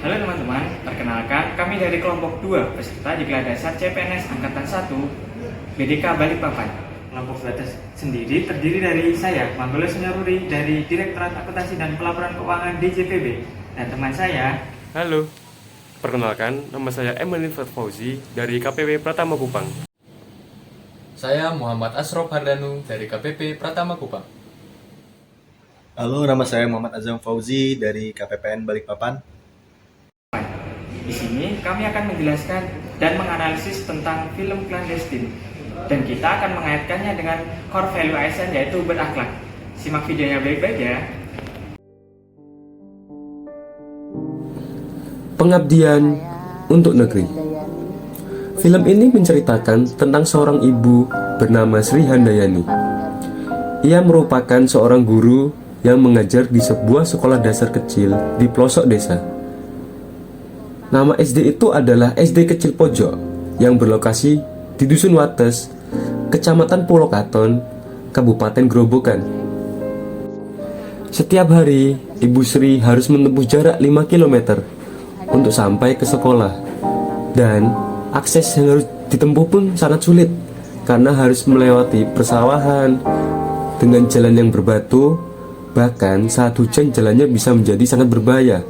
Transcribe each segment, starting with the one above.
Halo teman-teman, perkenalkan kami dari kelompok 2 peserta Diklat Dasar CPNS Angkatan 1 BDK Balikpapan. Kelompok 2 sendiri terdiri dari saya, Manggolo Sunyaruri dari Direktorat Akuntansi dan Pelaporan Keuangan DJPB, dan teman saya. Halo, perkenalkan nama saya Emelin Fauzi dari KPW Pratama Kupang. Saya Muhammad Asrof Hardanu dari KPP Pratama Kupang. Halo, nama saya Muhammad Azam Fauzi dari KPPN Balikpapan. Di sini kami akan menjelaskan dan menganalisis tentang film clandestine, dan kita akan mengaitkannya dengan core value ASN, yaitu berakhlak. Simak videonya baik-baik ya. Pengabdian untuk negeri. Film ini menceritakan tentang seorang ibu bernama Sri Handayani. Ia merupakan seorang guru yang mengajar di sebuah sekolah dasar kecil di pelosok desa. Nama SD itu adalah SD Kecil Pojok yang berlokasi di Dusun Wates, Kecamatan Pulau Katon, Kabupaten Grobogan. Setiap hari, Ibu Sri harus menempuh jarak 5 km untuk sampai ke sekolah. Dan akses yang harus ditempuh pun sangat sulit karena harus melewati persawahan dengan jalan yang berbatu. Bahkan saat hujan jalannya bisa menjadi sangat berbahaya.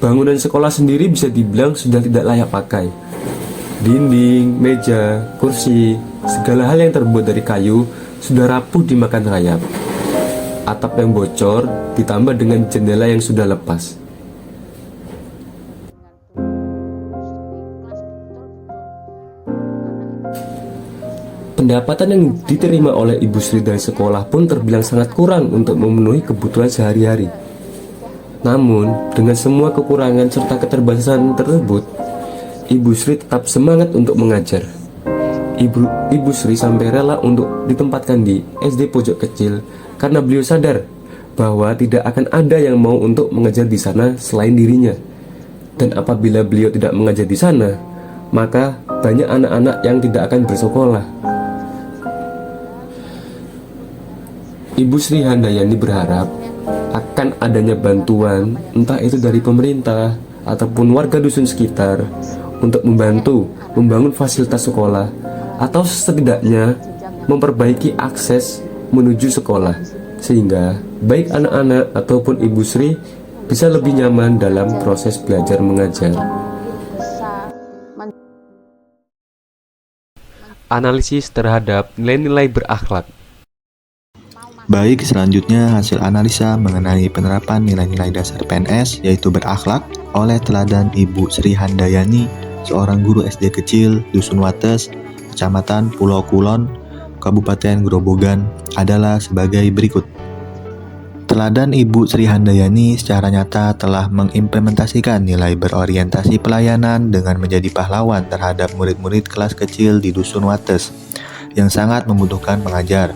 Bangunan sekolah sendiri bisa dibilang sudah tidak layak pakai. Dinding, meja, kursi, segala hal yang terbuat dari kayu sudah rapuh dimakan rayap. Atap yang bocor ditambah dengan jendela yang sudah lepas. Pendapatan yang diterima oleh Ibu Sri dari sekolah pun terbilang sangat kurang untuk memenuhi kebutuhan sehari-hari. Namun, dengan semua kekurangan serta keterbatasan tersebut, Ibu Sri tetap semangat untuk mengajar. Ibu Sri sampai rela untuk ditempatkan di SD Pojok Kecil karena beliau sadar bahwa tidak akan ada yang mau untuk mengajar di sana selain dirinya. Dan apabila beliau tidak mengajar di sana, maka banyak anak-anak yang tidak akan bersekolah. Ibu Sri Handayani berharap akan adanya bantuan, entah itu dari pemerintah ataupun warga dusun sekitar, untuk membantu membangun fasilitas sekolah atau setidaknya memperbaiki akses menuju sekolah, sehingga baik anak-anak ataupun Ibu Sri bisa lebih nyaman dalam proses belajar mengajar. Analisis terhadap nilai-nilai berakhlak. Baik, selanjutnya hasil analisa mengenai penerapan nilai-nilai dasar PNS yaitu berakhlak oleh teladan Ibu Sri Handayani, seorang guru SD kecil Dusun Wates, Kecamatan Pulau Kulon, Kabupaten Grobogan adalah sebagai berikut. Teladan Ibu Sri Handayani secara nyata telah mengimplementasikan nilai berorientasi pelayanan dengan menjadi pahlawan terhadap murid-murid kelas kecil di Dusun Wates yang sangat membutuhkan mengajar.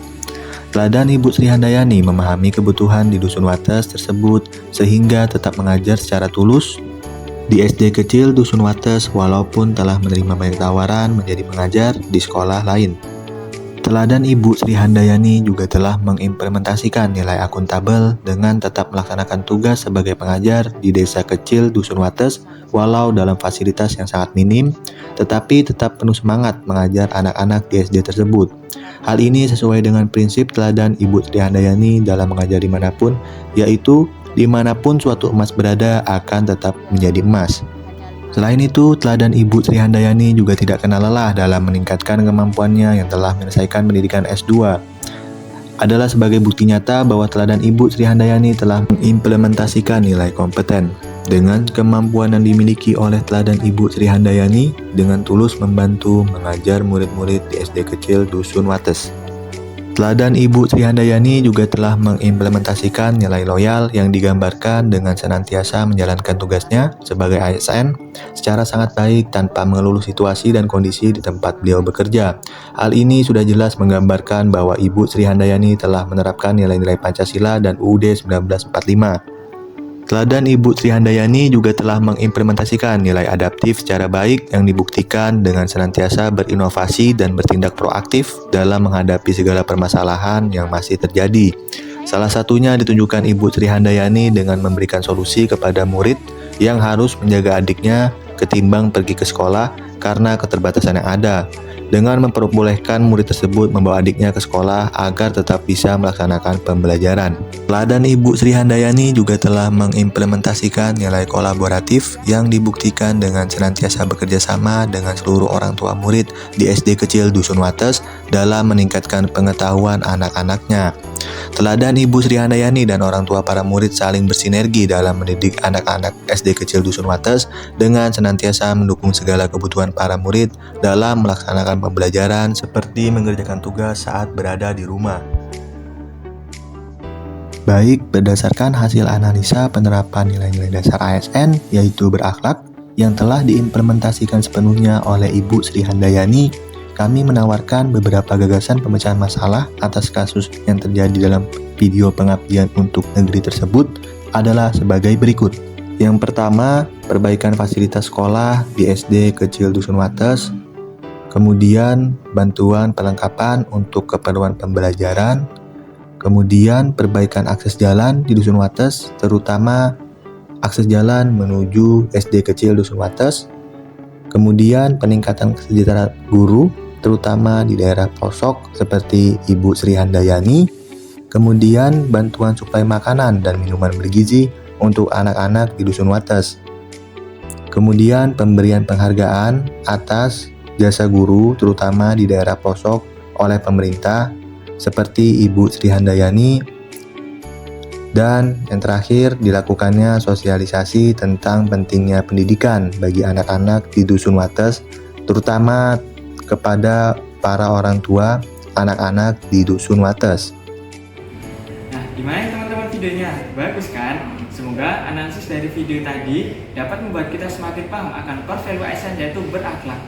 Teladan Ibu Sri Handayani memahami kebutuhan di Dusun Wates tersebut sehingga tetap mengajar secara tulus di SD kecil Dusun Wates walaupun telah menerima banyak tawaran menjadi pengajar di sekolah lain. Teladan Ibu Sri Handayani juga telah mengimplementasikan nilai akuntabel dengan tetap melaksanakan tugas sebagai pengajar di desa kecil Dusun Wates walau dalam fasilitas yang sangat minim, tetapi tetap penuh semangat mengajar anak-anak di SD tersebut. Hal ini sesuai dengan prinsip teladan Ibu Sri Handayani dalam mengajar dimanapun, yaitu dimanapun suatu emas berada akan tetap menjadi emas. Selain itu, teladan Ibu Sri Handayani juga tidak kenal lelah dalam meningkatkan kemampuannya yang telah menyelesaikan pendidikan S2. Adalah sebagai bukti nyata bahwa teladan Ibu Sri Handayani telah mengimplementasikan nilai kompeten. Dengan kemampuan yang dimiliki oleh teladan Ibu Sri Handayani, dengan tulus membantu mengajar murid-murid di SD kecil Dusun Wates. Teladan Ibu Sri Handayani juga telah mengimplementasikan nilai loyal yang digambarkan dengan senantiasa menjalankan tugasnya sebagai ASN secara sangat baik tanpa mengeluh situasi dan kondisi di tempat beliau bekerja. Hal ini sudah jelas menggambarkan bahwa Ibu Sri Handayani telah menerapkan nilai-nilai Pancasila dan UUD 1945. Teladan Ibu Sri Handayani juga telah mengimplementasikan nilai adaptif secara baik yang dibuktikan dengan senantiasa berinovasi dan bertindak proaktif dalam menghadapi segala permasalahan yang masih terjadi. Salah satunya ditunjukkan Ibu Sri Handayani dengan memberikan solusi kepada murid yang harus menjaga adiknya ketimbang pergi ke sekolah karena keterbatasan yang ada, dengan memperbolehkan murid tersebut membawa adiknya ke sekolah agar tetap bisa melaksanakan pembelajaran. Teladan Ibu Sri Handayani juga telah mengimplementasikan nilai kolaboratif yang dibuktikan dengan senantiasa bekerja sama dengan seluruh orang tua murid di SD kecil Dusun Wates dalam meningkatkan pengetahuan anak-anaknya. Teladan Ibu Sri Handayani dan orang tua para murid saling bersinergi dalam mendidik anak-anak SD kecil Dusun Wates dengan senantiasa mendukung segala kebutuhan para murid dalam melaksanakan pembelajaran seperti mengerjakan tugas saat berada di rumah. Baik, berdasarkan hasil analisa penerapan nilai-nilai dasar ASN yaitu berakhlak yang telah diimplementasikan sepenuhnya oleh Ibu Sri Handayani, kami menawarkan beberapa gagasan pemecahan masalah atas kasus yang terjadi dalam video pengabdian untuk negeri tersebut adalah sebagai berikut. Yang pertama, perbaikan fasilitas sekolah di SD kecil Dusun Wates. Kemudian, bantuan perlengkapan untuk keperluan pembelajaran. Kemudian, perbaikan akses jalan di Dusun Wates, terutama akses jalan menuju SD kecil Dusun Wates. Kemudian, peningkatan kesejahteraan guru, terutama di daerah pelosok seperti Ibu Sri Handayani. Kemudian, bantuan suplai makanan dan minuman bergizi untuk anak-anak di Dusun Wates. Kemudian, pemberian penghargaan atas jasa guru, terutama di daerah pelosok oleh pemerintah, seperti Ibu Sri Handayani. Dan yang terakhir, dilakukannya sosialisasi tentang pentingnya pendidikan bagi anak-anak di Dusun Wates, terutama kepada para orang tua anak-anak di Dusun Wates. Nah, gimana teman-teman videonya? Bagus kan? Semoga analisis dari video tadi dapat membuat kita semakin paham akan core value ASN yaitu berakhlak.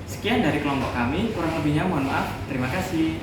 Sekian dari kelompok kami, kurang lebihnya mohon maaf. Terima kasih.